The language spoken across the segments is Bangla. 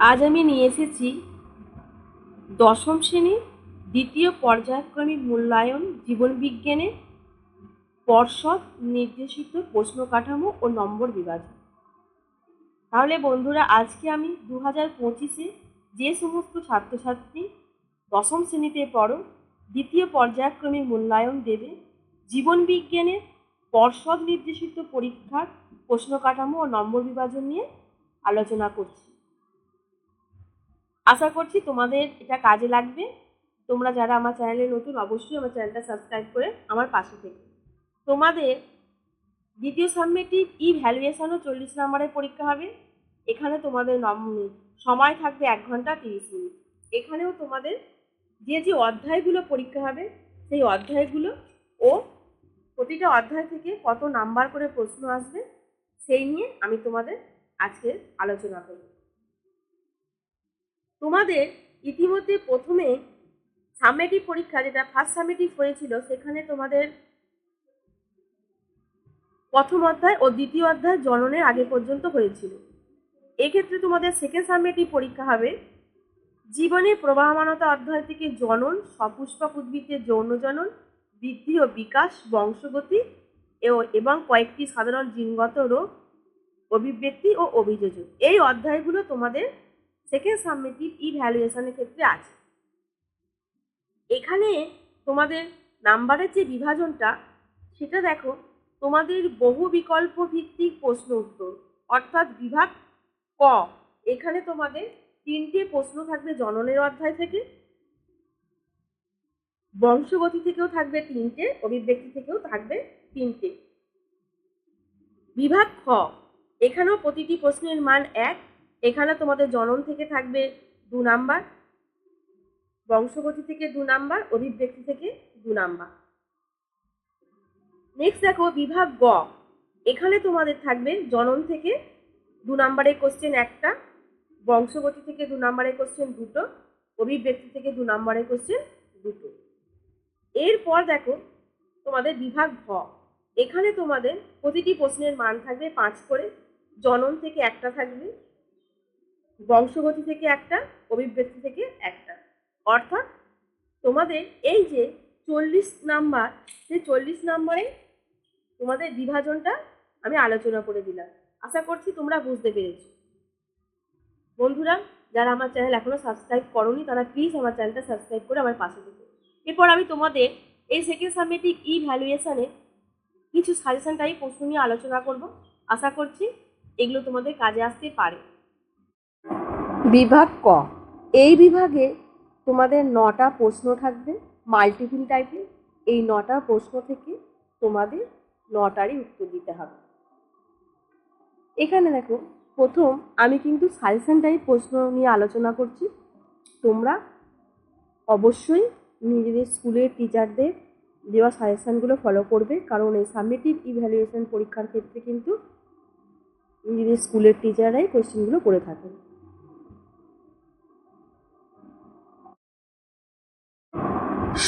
আজ আমি নিয়ে এসেছি দশম শ্রেণীর দ্বিতীয় পর্যায়ক্রমিক মূল্যায়ন জীবনবিজ্ঞানের পর্ষদ নির্দেশিত প্রশ্ন কাঠামো ও নম্বর বিভাজন। তাহলে বন্ধুরা, আজকে আমি 2025-এ যে সমস্ত ছাত্রছাত্রী দশম শ্রেণীতে পড়ো, দ্বিতীয় পর্যায়ক্রমিক মূল্যায়ন দেবে, জীবনবিজ্ঞানের পর্ষদ নির্দেশিত পরীক্ষার প্রশ্ন কাঠামো ও নম্বর বিভাজন নিয়ে আলোচনা করছি। আশা করছি তোমাদের এটা কাজে লাগবে। তোমরা যারা আমার চ্যানেলে নতুন, অবশ্যই আমার চ্যানেলটা সাবস্ক্রাইব করে আমার পাশে থেকে। তোমাদের দ্বিতীয় সাবমেটিভ ইভ্যালুয়েশনও 40 নম্বরের পরীক্ষা হবে। এখানে তোমাদের সময় থাকবে 1 ঘন্টা 30 মিনিট। এখানেও তোমাদের যে যে অধ্যায়গুলো পরীক্ষা হবে সেই অধ্যায়গুলো ও প্রতিটা অধ্যায় থেকে কত নাম্বার করে প্রশ্ন আসবে সেই নিয়ে আমি তোমাদের আজকে আলোচনা করব। তোমাদের ইতিমধ্যে প্রথমে সাবমেটিভ পরীক্ষা, যেটা ফার্স্ট সাবমেটিভ হয়েছিল, সেখানে তোমাদের প্রথম অধ্যায় ও দ্বিতীয় অধ্যায় জননের আগে পর্যন্ত হয়েছিল। এক্ষেত্রে তোমাদের সেকেন্ড সাবমেটিভ পরীক্ষা হবে জীবনের প্রবাহমানতা অধ্যায় থেকে জনন, সপুষ্পক উদ্ভিদের যৌন জনন, বৃদ্ধি ও বিকাশ, বংশগতি এবং কয়েকটি সাধারণ জিনগত রোগ, অভিব্যক্তি ও অভিযোজন। এই অধ্যায়গুলো তোমাদের সেকেন্ড সাবমেটিভ ইভ্যালুয়েশনের ক্ষেত্রে আছে। এখানে তোমাদের নাম্বারের যে বিভাজনটা সেটা দেখো, তোমাদের বহু বিকল্প ভিত্তিক প্রশ্ন উত্তর, অর্থাৎ বিভাগ ক, এখানে তোমাদের 3টে প্রশ্ন থাকবে জননের অধ্যায় থেকে, বংশগতি থেকেও থাকবে 3টে, অভিব্যক্তি থেকেও থাকবে 3টে। বিভাগ খ, এখানেও প্রতিটি প্রশ্নের মান 1। এখানে তোমাদের জনন থেকে থাকবে 2 নাম্বার, বংশগতি থেকে 2 নাম্বার, অভিব্যক্তি থেকে 2 নাম্বার। নেক্সট দেখো বিভাগ গ, এখানে তোমাদের থাকবে জনন থেকে 2 নাম্বারের কোশ্চেন 1টা, বংশগতি থেকে 2 নাম্বারের কোশ্চেন 2টো, অভিব্যক্তি থেকে 2 নাম্বারের কোশ্চেন 2টো। এরপর দেখো তোমাদের বিভাগ ভ, এখানে তোমাদের প্রতিটি প্রশ্নের মান থাকবে 5 করে, জনন থেকে 1টা থাকবে, বংশগতি থেকে 1টা, অভিব্যক্তি থেকে 1টা। অর্থাৎ তোমাদের এই যে 40 নাম্বার, সেই 40 নাম্বারে তোমাদের বিভাজনটা আমি আলোচনা করে দিলাম। আশা করছি তোমরা বুঝতে পেরেছো। বন্ধুরা, যারা আমার চ্যানেল এখনো সাবস্ক্রাইব করোনি তারা প্লিজ আমার চ্যানেলটা সাবস্ক্রাইব করে আমার পাশে থেকো। এরপর আমি তোমাদের এই সেকেন্ড সাবমেটিভ ইভ্যালুয়েশনে কিছু সাজেশন টাইপ প্রশ্ন নিয়ে আলোচনা করব। আশা করছি এগুলো তোমাদের কাজে আসতে পারে। বিভাগ ক, এই বিভাগে তোমাদের 9টা প্রশ্ন থাকবে মাল্টিপল টাইপের। এই 9টা প্রশ্ন থেকে তোমাদের 9টারই উত্তর দিতে হবে। এখানে দেখো, প্রথম আমি কিন্তু সাজেশন টাইপ প্রশ্ন নিয়ে আলোচনা করছি। তোমরা অবশ্যই নিজেদের স্কুলের টিচারদের দেওয়া সাজেশনগুলো ফলো করবে, কারণ এই সাবমেটিভ ইভ্যালুয়েশন পরীক্ষার ক্ষেত্রে কিন্তু নিজেদের স্কুলের টিচাররাই কোশ্চেনগুলো করে থাকেন।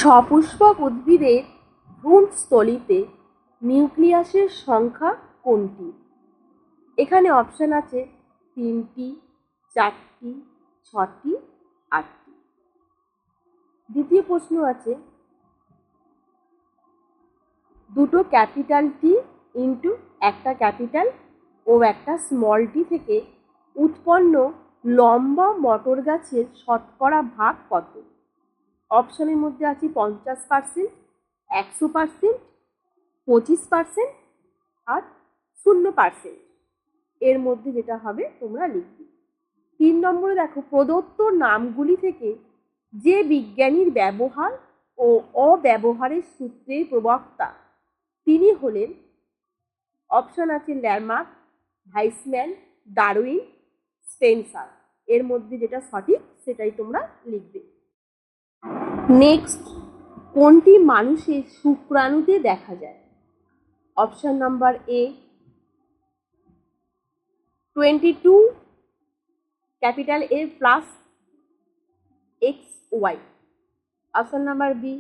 সপুষ্পক উদ্ভিদের ভ্রূণস্থলিতে নিউক্লিয়াসের সংখ্যা কোনটি? এখানে অপশন আছে 3টি, 4টি, 6টি, 8টি। দ্বিতীয় প্রশ্ন আছে 2টো ক্যাপিটাল টি ইন্টু একটা ক্যাপিটাল ও একটা স্মল টি থেকে উৎপন্ন লম্বা মটর গাছের শতকরা ভাগ কত? অপশনের মধ্যে আছে 50%, 100%, 25% আর 0%। এর মধ্যে যেটা হবে তোমরা লিখবে। 3 নম্বরে দেখো, প্রদত্ত নামগুলি থেকে যে বিজ্ঞানীর ব্যবহার ও অব্যবহারের সূত্রের প্রবক্তা তিনি হলেন, অপশন আছে ল্যামার্ক, ভাইসম্যান, ডারউইন, স্পেন্সার। এর মধ্যে যেটা সঠিক সেটাই তোমরা লিখবে। নেক্সট, কোনটি মানুষের শুক্রাণুতে দেখা যায়? Option number A 22 capital A plus XY, option number B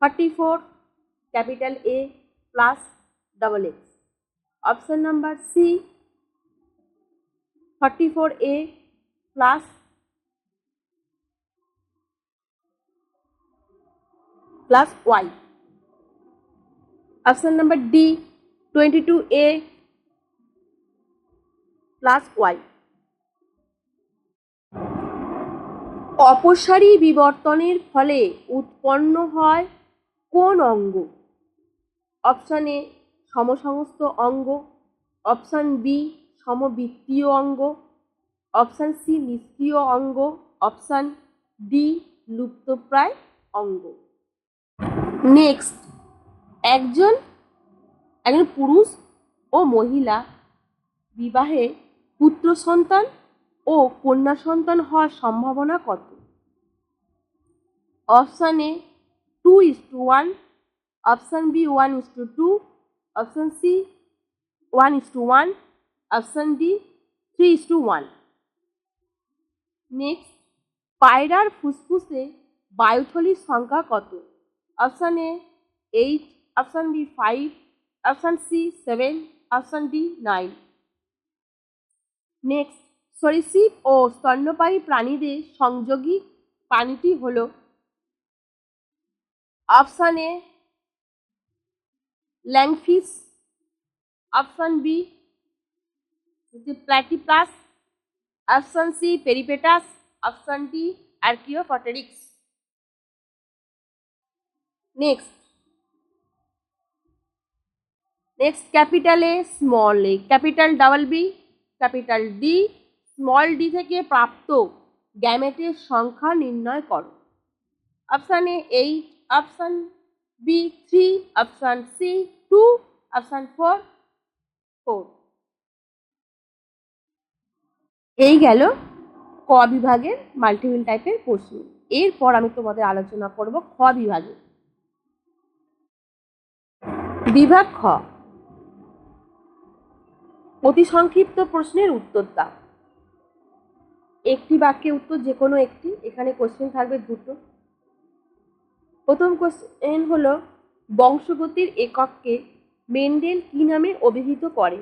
44 capital A plus XX, option number C 44A plus y। Option number D 22a plus y। অপসারী বিবর্তনের ফলে উৎপন্ন হয় কোন অঙ্গ? অপশন এ সমসমস্ত অঙ্গ, অপশন বি সমবৃত্তীয় অঙ্গ, অপশন সি নিষ্ক্রিয় অঙ্গ, অপশন ডি লুপ্তপ্রায় অঙ্গ। নেক্সট, একজন পুরুষ ও মহিলা বিবাহে পুত্র সন্তান ও কন্যা সন্তান হওয়ার সম্ভাবনা কত? Option A 2:1, option B 1:2, option C 1:1, option D 3:1। Next, পায়রার ফুসফুসে বায়ুথলির সংখ্যা কত? Option A 8, option B 5, option C 7, option D 9। Next, সরীসৃপ ও স্তন্যপায়ী প্রাণীদের সংযোগী প্রাণীটি হল? Option A lungfish, option B platypus, option C peripatus, option D archaeopteryx. Next, capital A, small A, capital double B, capital D, small D থেকে প্রাপ্ত গ্যামেটের সংখ্যা নির্ণয় করো। Option A 8, option B 3, option C 2, option 4। এই গেল ক বিভাগের মাল্টিপল টাইপের প্রশ্ন। এরপর আমি তোমাদের আলোচনা করব খ বিভাগে। বিভাগ খ, অতি সংক্ষিপ্ত প্রশ্নের উত্তর দাও। একটি বাক্যে উত্তর যে কোনো একটি। এখানে কোশ্চেন থাকবে দুটো। প্রথম কোশ্চেন হলো, বংশগতির একককে মেন্ডেল কি নামে অভিহিত করে?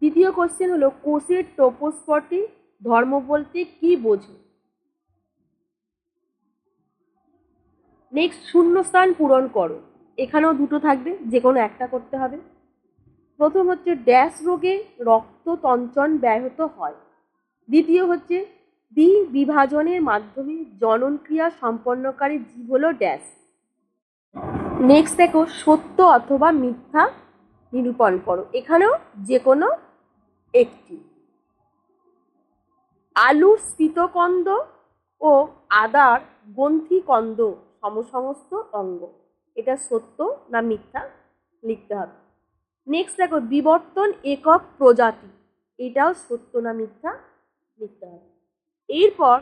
দ্বিতীয় কোশ্চেন হলো, কোষের টোপোস্পটে ধর্ম বলতে কি বোঝো? নেক্সট, শূন্যস্থান পূরণ করো। এখানেও দুটো থাকবে, যে কোনো একটা করতে হবে। প্রথম হচ্ছে, ড্যাশ রোগে রক্ততঞ্চন ব্যাহত হয়। দ্বিতীয় হচ্ছে, বিভাজনের মাধ্যমে জনন ক্রিয়া সম্পন্নকারী জীব হলো ড্যাশ। নেক্সট দেখো, সত্য অথবা মিথ্যা নিরূপণ করো। এখানেও যে কোনো একটি। আলুর স্ফীতকন্দ ও আদার গ্রন্থিকন্দ সমসমস্ত অঙ্গ। এটা সত্য না মিথ্যা লিখতে হবে। নেক্সট দেখো, বিবর্তন একক প্রজাতি। এটাও সত্য না মিথ্যা লিখতে হবে। এরপর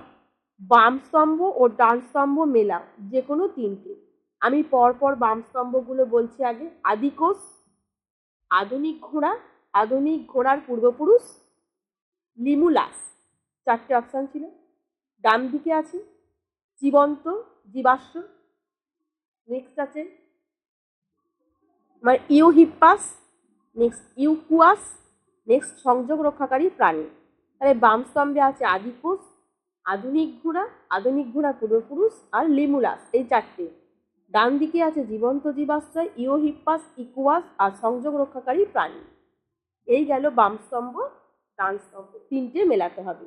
বাম স্তম্ভ ও ডান স্তম্ভ মেলাও, যে কোনো তিনটে। আমি পরপর বাম স্তম্ভগুলো বলছি আগে। আদিকোষ, আধুনিক ঘোড়া, আধুনিক ঘোড়ার পূর্বপুরুষ, লিমুলাস। চারটে অপশান ছিল। ডান দিকে আছে জীবন্ত জীবাশ্ম। নেক্সট আছে ইউহিপ্পাস, নেক্সট ইউকুয়াস, নেক্সট সংযোগ রক্ষাকারী প্রাণী। তাহলে বাম স্তম্ভে আছে আদিকোষ, আধুনিক ঘোড়া, আধুনিক ঘোড়ার পূর্বপুরুষ আর লিমুলাস, এই চারটে। ডান দিকে আছে জীবন্ত জীবাশ্রয়, ইউহিপ্পাস, ইকুয়াস আর সংযোগ রক্ষাকারী প্রাণী। এই গেল বাম স্তম্ভ ডান স্তম্ভ, তিনটে মেলাতে হবে।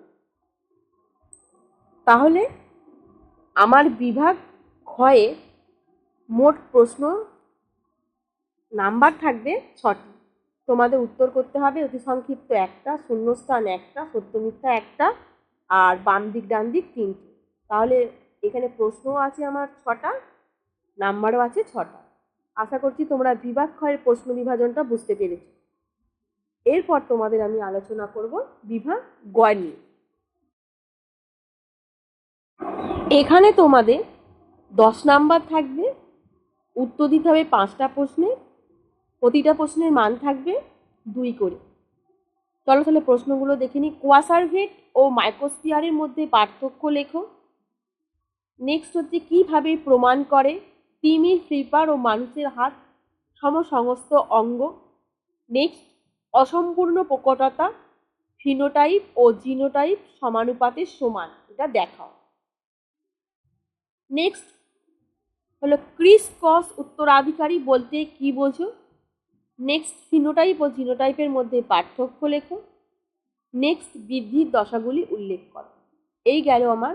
তাহলে আমার বিভাগ ক্ষয়ে মোট প্রশ্ন নাম্বার থাকবে 6টি। তোমাদের উত্তর করতে হবে অতি সংক্ষিপ্ত একটা, শূন্যস্থান একটা, সত্য মিথ্যা একটা, আর বাম দিক ডান দিক 3টি। তাহলে এখানে প্রশ্নও আছে আমার 6টা, নাম্বারও আছে 6টা। আশা করছি তোমরা বিভাগ ক্ষয়ের প্রশ্ন বিভাজনটা বুঝতে পেরেছো। এরপর তোমাদের আমি আলোচনা করব বিভাগ গ নিয়ে। এখানে তোমাদের 10 নাম্বার থাকবে, উত্তর দিতে হবে 5টা প্রশ্নে, প্রতিটা প্রশ্নের মান থাকবে 2 করে। চলো তাহলে প্রশ্নগুলো দেখে নিই। কোয়াসারভেট ও মাইক্রোস্ফিয়ারের মধ্যে পার্থক্য লেখো। নেক্সট হচ্ছে, কিভাবে প্রমাণ করে তিমির, ফ্লিপার ও মানুষের হাত সমস্ত অঙ্গ। নেক্সট, অসম্পূর্ণ প্রকটতা, ফিনোটাইপ ও জিনোটাইপ সমানুপাতে সমান, এটা দেখাও। নেক্সট হলো ক্রিস ক্রস উত্তরাধিকারী বলতে কি বোঝো। নেক্সট ফিনোটাইপ ও জিনোটাইপের মধ্যে পার্থক্য লেখো। নেক্সট বৃদ্ধির দশাগুলি উল্লেখ করো। এই গেল আমার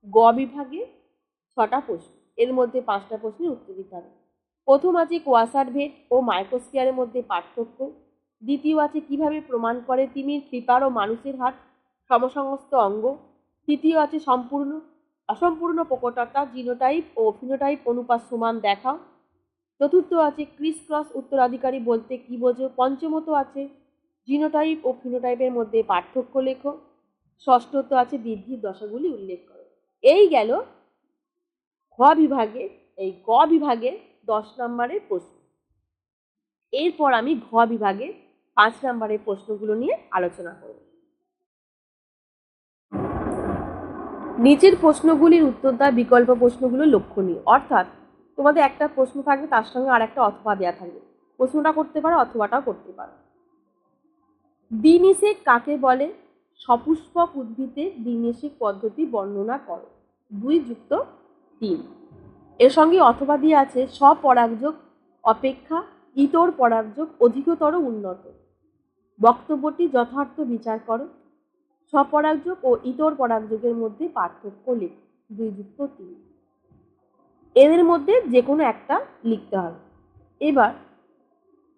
গ বিভাগে 6টা প্রশ্ন, এর মধ্যে 5টা প্রশ্নের উত্তর দিতে হবে। প্রথম আছে কোয়াসারভেট ও মাইক্রোস্ফিয়ারের মধ্যে পার্থক্য। দ্বিতীয় আছে কিভাবে প্রমাণ করে তিমির, ক্রিপার ও মানুষের হাত সমসমস্ত অঙ্গ। তৃতীয় আছে সম্পূর্ণ অসম্পূর্ণ প্রকটতা, জিনোটাইপ ও ফিনোটাইপ অনুপাত সমান দেখাও। চতুর্থ আছে ক্রিস ক্রস উত্তরাধিকারী বলতে কি বোঝো। পঞ্চমত আছে জিনোটাইপ ও ফিনোটাইপের মধ্যে পার্থক্য লেখো। ষষ্ঠত আছে বৃদ্ধির দশাগুলি উল্লেখ করো। এই গেল খ বিভাগে, এই গ বিভাগে 10 নম্বরের প্রশ্ন। এরপর আমি ঘ বিভাগে 5 নম্বরের প্রশ্নগুলো নিয়ে আলোচনা করব। নিচের প্রশ্নগুলির উত্তর দেওয়া বিকল্প প্রশ্নগুলো লক্ষণীয়, অর্থাৎ তোমাদের একটা প্রশ্ন থাকবে তার সঙ্গে আর একটা অথবা দেওয়া থাকবে, প্রশ্নটা করতে পারো অথবাটাও করতে পারো। দ্বিনিষেক কাকে বলে? সপুষ্পক উদ্ভিদের দ্বিনিষেক পদ্ধতি বর্ণনা করো। 2+3। এর সঙ্গে অথবা দিয়ে আছে স্বপরাগযোগ অপেক্ষা ইতর পরাগযোগ অধিকতর উন্নত। বক্তব্যটি যথার্থ বিচার করো। স্বপরাগযোগ ও ইতর পরাগযোগের মধ্যে পার্থক্য লেখো। 2+3। এদের মধ্যে যে কোনো একটা লিখতে হবে। এবার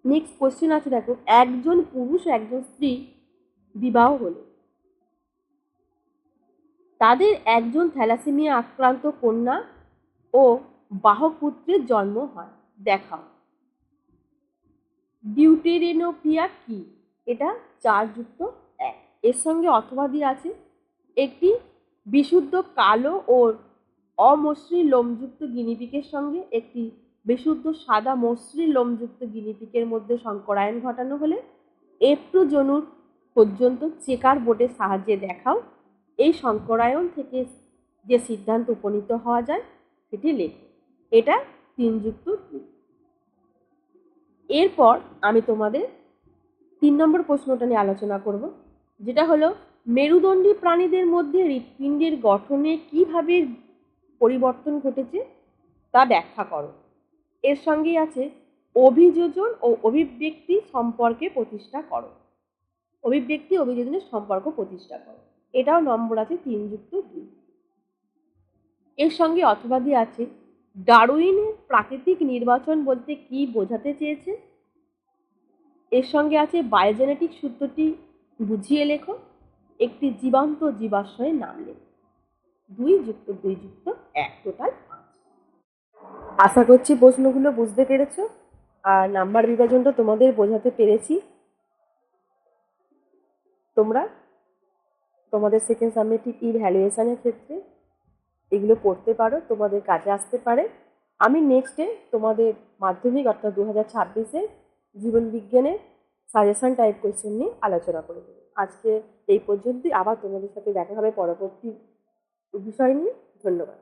নেক্সট কোশ্চেন আছে, দেখো, একজন পুরুষ একজন স্ত্রী বিবাহ হলো, তাদের একজন থ্যালাসেমিয়া আক্রান্ত কন্যা ও বাহক পুত্রের জন্ম হয়, দেখাও। ডিউটেরিনোপিয়া কি? এটা 4+1। এর সঙ্গে অথবা দিয়ে আছে একটি বিশুদ্ধ কালো ও অমসৃণ লোমযুক্ত গিনিপিগের সঙ্গে একটি বিশুদ্ধ সাদা মসৃণ লোমযুক্ত গিনিপিগের মধ্যে সংকরায়ন ঘটানো হলে F2 জনুর পর্যন্ত চেকার বোর্ডের সাহায্যে দেখাও। এই সংকরায়ন থেকে যে সিদ্ধান্ত উপনীত হওয়া যায় সেটি লেখো। এটা 3+2। এরপর আমি তোমাদের 3 নম্বর প্রশ্নটা নিয়ে আলোচনা করব, যেটা হলো মেরুদণ্ডী প্রাণীদের মধ্যে হৃৎপিণ্ডের গঠনে কিভাবে পরিবর্তন ঘটেছে তা ব্যাখ্যা করো। এর সঙ্গে আছে অভিযোজন ও অভিব্যক্তি সম্পর্কে প্রতিষ্ঠা করো। অভিব্যক্তি অভিযোজনের সম্পর্ক প্রতিষ্ঠা করো। এটাও নম্বর আছে 3+2। এর সঙ্গে অথবা দিয়ে আছে ডারউইনের প্রাকৃতিক নির্বাচন বলতে কি বোঝাতে চেয়েছে। এর সঙ্গে আছে বায়োজেনেটিক সূত্রটি বুঝিয়ে লেখো। একটি জীবন্ত জীবাশ্মের নাম লেখো। 2+2+1, টোটাল 5। আশা করছি প্রশ্নগুলো বুঝতে পেরেছো আর নাম্বার বিভাজনটা তোমাদের বোঝাতে পেরেছি। তোমরা তোমাদের সেকেন্ড সাবমিটিভ ইভ্যালুয়েশনের ক্ষেত্রে এগুলো পড়তে পারো, তোমাদের কাজে আসতে পারে। আমি নেক্সটে তোমাদের মাধ্যমিক অর্থাৎ 2026-এর জীবন বিজ্ঞানের সাজেশন টাইপ কোয়েশ্চেন নিয়ে আলোচনা করে দেবো। আজকে এই পর্যন্তই, আবার তোমাদের সাথে দেখা হবে পরবর্তী বিষয় নিয়ে। ধন্যবাদ।